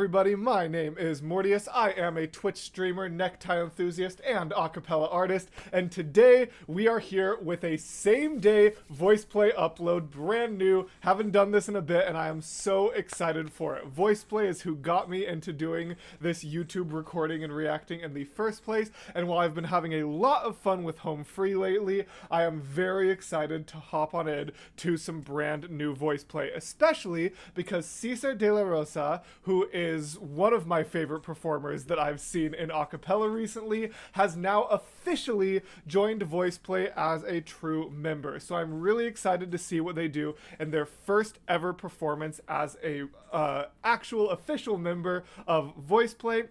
everybody, my name is Mortius. I am a Twitch streamer, necktie enthusiast, and acapella artist, and today we are here with a same-day VoicePlay upload, brand new. Haven't done this in a bit, and I am so excited for it. VoicePlay is who got me into doing this YouTube recording and reacting in the first place, and while I've been having a lot of fun with Home Free lately, I am very excited to hop on in to some brand new VoicePlay, especially because Cesar de la Rosa, who is one of my favorite performers that I've seen in acapella recently, has now officially joined VoicePlay as a true member. So I'm really excited to see what they do in their first ever performance as a actual official member of VoicePlay.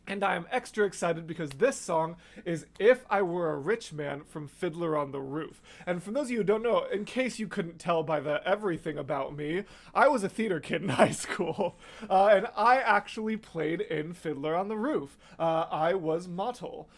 And I am extra excited because this song is If I Were a Rich Man from Fiddler on the Roof. And for those of you who don't know, in case you couldn't tell by the everything about me, I was a theater kid in high school. And I actually played in Fiddler on the Roof. I was Mottle,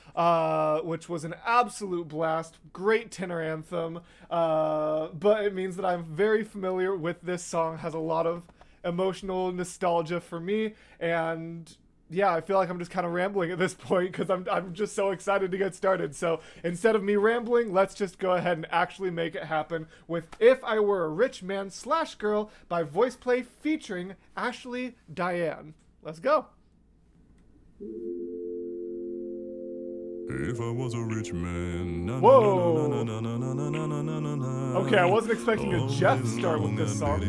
which was an absolute blast, great tenor anthem. But it means that I'm very familiar with this song, has a lot of emotional nostalgia for me, and yeah, I feel like I'm just kind of rambling at this point because I'm just so excited to get started. So instead of me rambling, let's just go ahead and actually make it happen with If I Were a Rich Man / Girl by VoicePlay featuring Ashley Diane. Let's go. If I was a rich man. Whoa. Okay, I wasn't expecting a Jeff start with this song.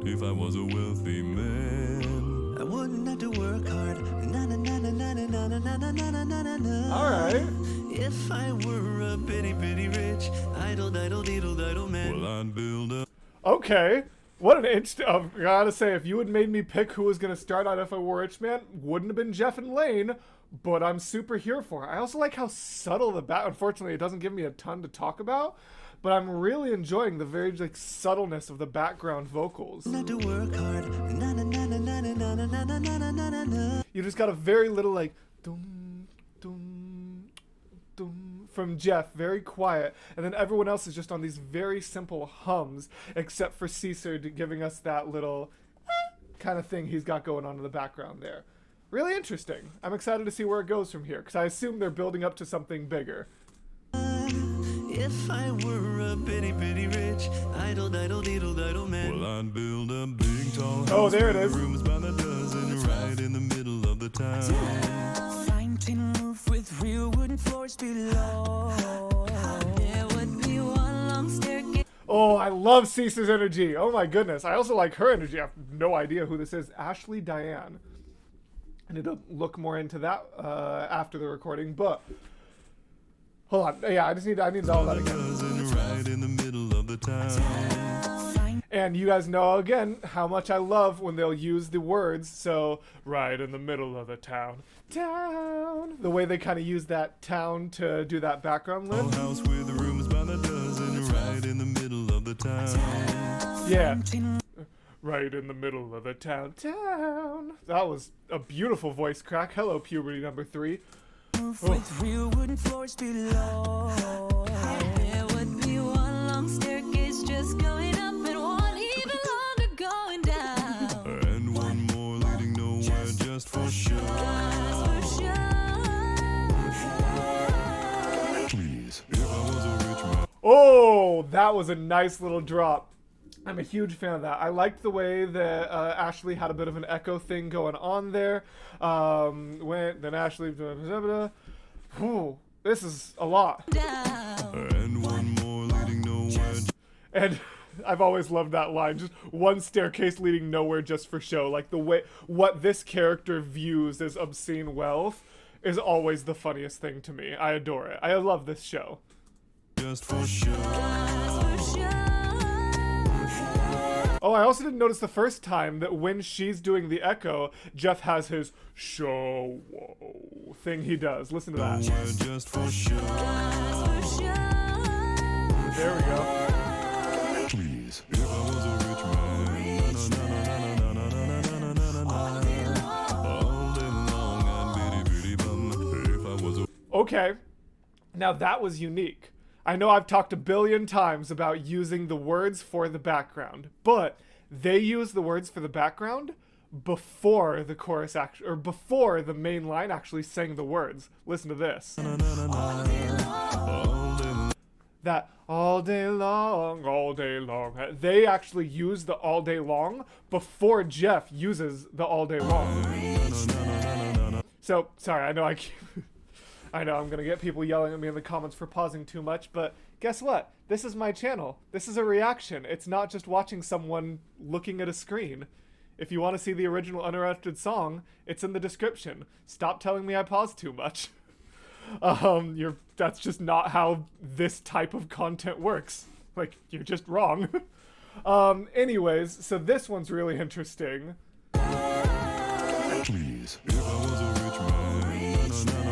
If I was a wealthy man, I wouldn't have to work hard. Alright. If I were a bitty rich, idle man, well, I'd build a... Okay. What an I gotta say, if you had made me pick who was gonna start out If I Were a Rich Man, wouldn't have been Jeff and Lane, but I'm super here for it. I also like how subtle unfortunately, it doesn't give me a ton to talk about, but I'm really enjoying the very subtleness of the background vocals. Not to work hard. You just got a very little dum, dum, dum from Jeff, very quiet, and then everyone else is just on these very simple hums, except for Cesar giving us that little kind of thing he's got going on in the background there. Really interesting. I'm excited to see where it goes from here, because I assume they're building up to something bigger. If I were a bitty rich, idle man, well, I'd build a big tall house. Oh, there it is. Rooms by the dozen, right in the middle of the town. Fine tin roof with real wooden floors below. There would be one long staircase. Oh, I love Cesar's energy. Oh my goodness. I also like her energy. I have no idea who this is. Ashley Diane. I need to look more into that after the recording, but hold on. Yeah, I need all that again. Right in the middle of the town. And you guys know again how much I love when they'll use the words. So right in the middle of the town. Town. The way they kind of use that town to do that background lift. House with rooms by the dozen, right in the middle of the town. Yeah. Right in the middle of the town. That was a beautiful voice crack. Hello, puberty number 3. With real wooden floors below. There would be one long staircase just going up and one even longer going down. And one more leading nowhere just for sure. Please, if I was a rich man. Oh, that was a nice little drop. I'm a huge fan of that. I liked the way that Ashley had a bit of an echo thing going on there. Then Ashley... Whew, this is a lot. And one more leading nowhere. And I've always loved that line. Just one staircase leading nowhere just for show. Like the way... What this character views as obscene wealth is always the funniest thing to me. I adore it. I love this show. Just for sure. Oh, I also didn't notice the first time that when she's doing the echo, Jeff has his show thing he does. Listen to that. Just for sure. There we go. Please, if I was a rich man. Okay, now that was unique. I know I've talked a billion times about using the words for the background, but they use the words for the background, before the chorus or before the main line actually sang the words. Listen to this. That all day long, all day long. They actually use the all day long before Jeff uses the all day long. So, sorry, I know I know I'm gonna get people yelling at me in the comments for pausing too much, but guess what? This is my channel. This is a reaction. It's not just watching someone looking at a screen. If you want to see the original uninterrupted song, it's in the description. Stop telling me I pause too much. That's just not how this type of content works. Like, you're just wrong. Anyways, so this one's really interesting. Please, if I was a rich man.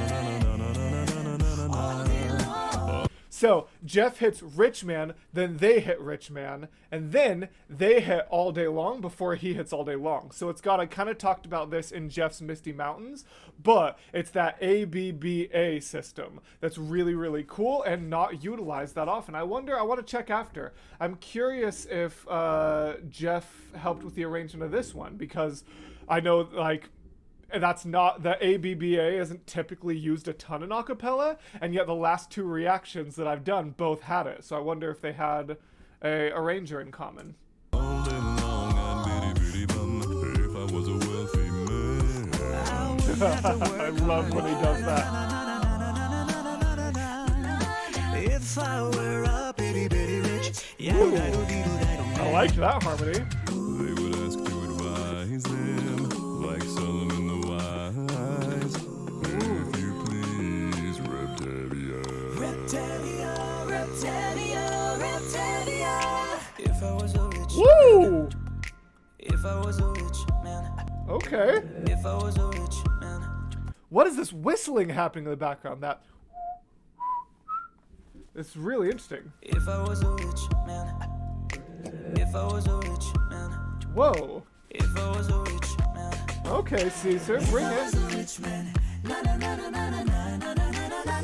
So Jeff hits Rich Man, then they hit Rich Man, and then they hit All Day Long before he hits All Day Long. So it's got, I kind of talked about this in Jeff's Misty Mountains, but it's that ABBA system that's really, really cool and not utilized that often. I want to check after. I'm curious if Jeff helped with the arrangement of this one, because I know, like, that's not, the ABBA isn't typically used a ton in acapella, and yet the last two reactions that I've done both had it. So I wonder if they had a arranger in common. All day long, I'm bitty bum. If I was a wealthy man. I love when he does that. If I were a bitty rich, I like that harmony. they would ask to advise them, like Solomon the Wise. If you please, Reptavia. If I was a rich Woo! if I was a rich man, Okay. if I was a rich man. What is this whistling happening in the background? That. It's really interesting. If I was a rich man, if I was a rich man, Whoa. if I was a rich man, Okay, Cesar, bring it. rich man, na na na na na na na na na na na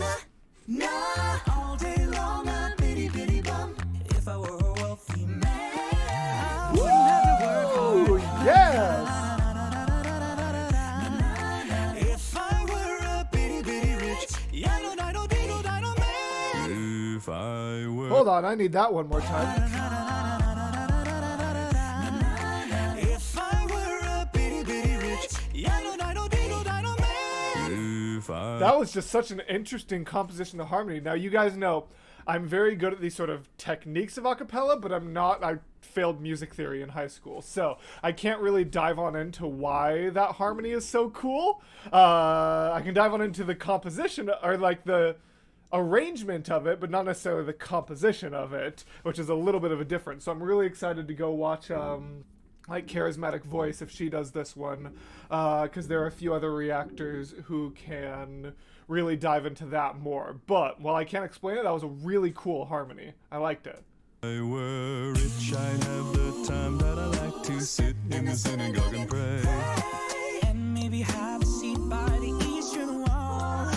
na, all day long a bitty bum. If I were a wealthy man, I wouldn't have to work hard. Ooh, yes. If I were a bitty rich, man. If I were. Hold on, I need that one more time. If I were a bitty rich, if I. That was just such an interesting composition of harmony. Now, you guys know I'm very good at these sort of techniques of acapella, but I'm not. I failed music theory in high school, so I can't really dive on into why that harmony is so cool. I can dive on into the composition, or like the arrangement of it, but not necessarily the composition of it, which is a little bit of a difference. So I'm really excited to go watch like Charismatic Voice if she does this one, because there are a few other reactors who can really dive into that more. But while I can't explain it, that was a really cool harmony. I liked it. If I were rich, I'd have the time that I like to sit in the synagogue and pray, and maybe have a seat by the eastern wall.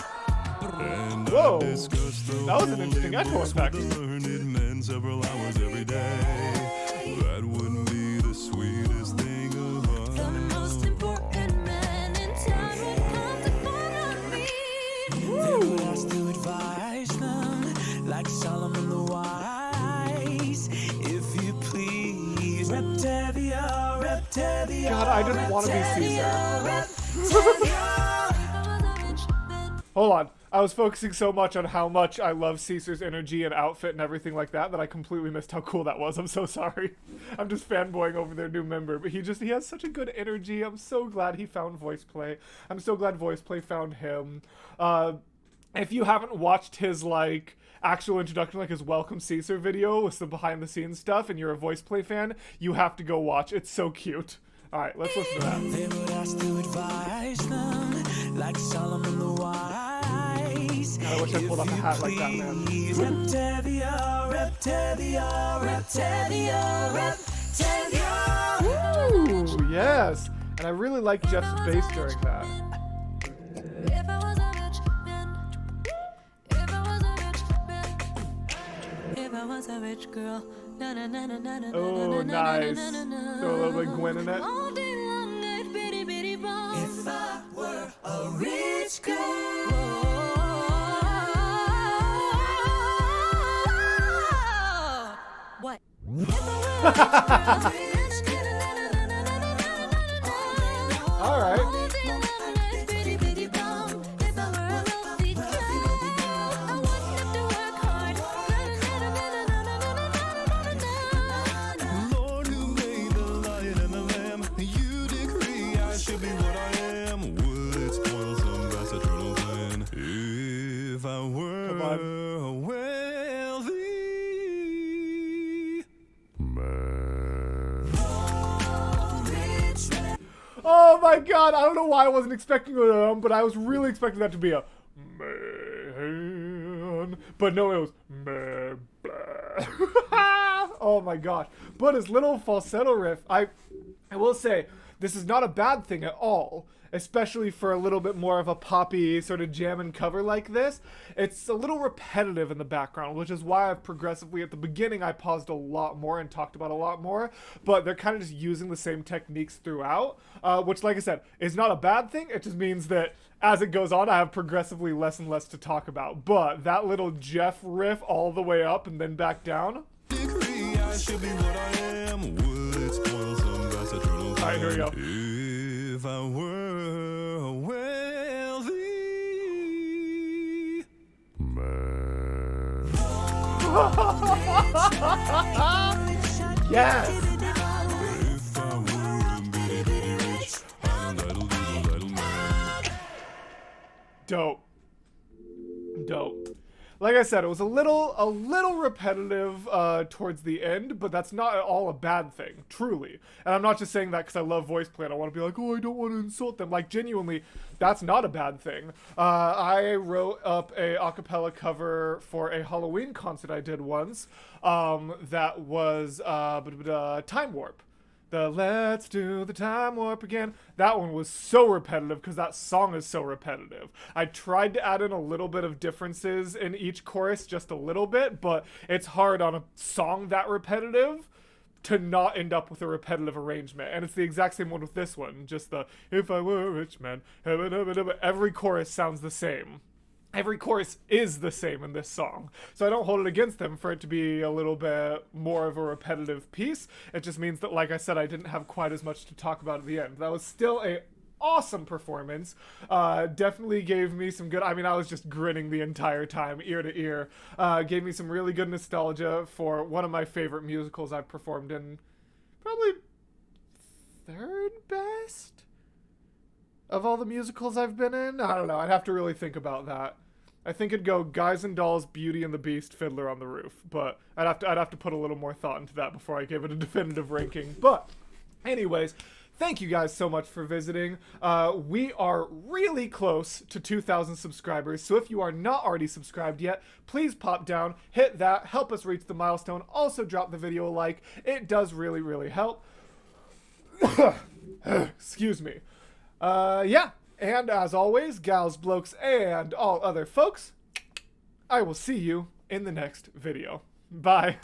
And Whoa, discuss the that was an interesting echo effect. with the learned men several hours every day. That would be the sweetest thing of all. The most important man in town would come to follow me. They would ask to advise them, like Solomon the Wise. If you please, Reptavia. God, I didn't want to be Cesar. Hold on. I was focusing so much on how much I love Cesar's energy and outfit and everything like that I completely missed how cool that was. I'm so sorry. I'm just fanboying over their new member, but he has such a good energy. I'm so glad he found VoicePlay. I'm so glad VoicePlay found him. If you haven't watched his like actual introduction, like his Welcome Cesar video with some behind the scenes stuff, and you're a VoicePlay fan, you have to go watch. It's so cute. All right, let's listen to that. They would ask to advise them, like Solomon the Wise. God, I wish I pulled off a hat like that, man. Ooh, yes. And I really like Jeff's bass during that. If I was a rich man, if I was a rich man, if I was a rich girl, na na na na na na. Oh, nice. Throw a little bit of Gwen in it. All day long I'd All right. Lord, who made the lion and the lamb, you decree I should be what I am. Would it spoil some vast eternal plan if I were on. a wealthy man? Oh my god, I don't know why I wasn't expecting a but I was really expecting that to be a man. But no, it was man. Oh my gosh. But his little falsetto riff, I will say, this is not a bad thing at all. Especially for a little bit more of a poppy sort of jam and cover like this. It's a little repetitive in the background, which is why I've progressively, at the beginning, I paused a lot more and talked about a lot more, but they're kind of just using the same techniques throughout, which, like I said, is not a bad thing. It just means that as it goes on, I have progressively less and less to talk about. But that little Jeff riff all the way up and then back down. Decree I should be what I am. Would it spoil some vast eternal plan? All right, here we go. If I were a wealthy man. Yes! If I were a bitty bitty rich, I'm a little man. Dope. Like I said, it was a little repetitive towards the end, but that's not at all a bad thing, truly. And I'm not just saying that because I love VoicePlay and I want to be like, oh, I don't want to insult them. Like, genuinely, that's not a bad thing. I wrote up a acapella cover for a Halloween concert I did once that was Time Warp. The Let's Do the Time Warp Again. That one was so repetitive because that song is so repetitive. I tried to add in a little bit of differences in each chorus, just a little bit, but it's hard on a song that repetitive to not end up with a repetitive arrangement. And it's the exact same one with this one. Just the, if I were a rich man, every chorus sounds the same. Every chorus is the same in this song. So I don't hold it against them for it to be a little bit more of a repetitive piece. It just means that, like I said, I didn't have quite as much to talk about at the end. That was still a awesome performance. Definitely gave me some good, I mean, I was just grinning the entire time, ear to ear. Gave me some really good nostalgia for one of my favorite musicals I've performed in. Probably third best of all the musicals I've been in. I don't know. I'd have to really think about that. I think it'd go Guys and Dolls, Beauty and the Beast, Fiddler on the Roof. But I'd have to put a little more thought into that before I give it a definitive ranking. But anyways, thank you guys so much for visiting. We are really close to 2,000 subscribers. So if you are not already subscribed yet, please pop down, hit that, help us reach the milestone. Also drop the video a like. It does really, really help. Excuse me. Yeah, and as always, gals, blokes, and all other folks, I will see you in the next video. Bye.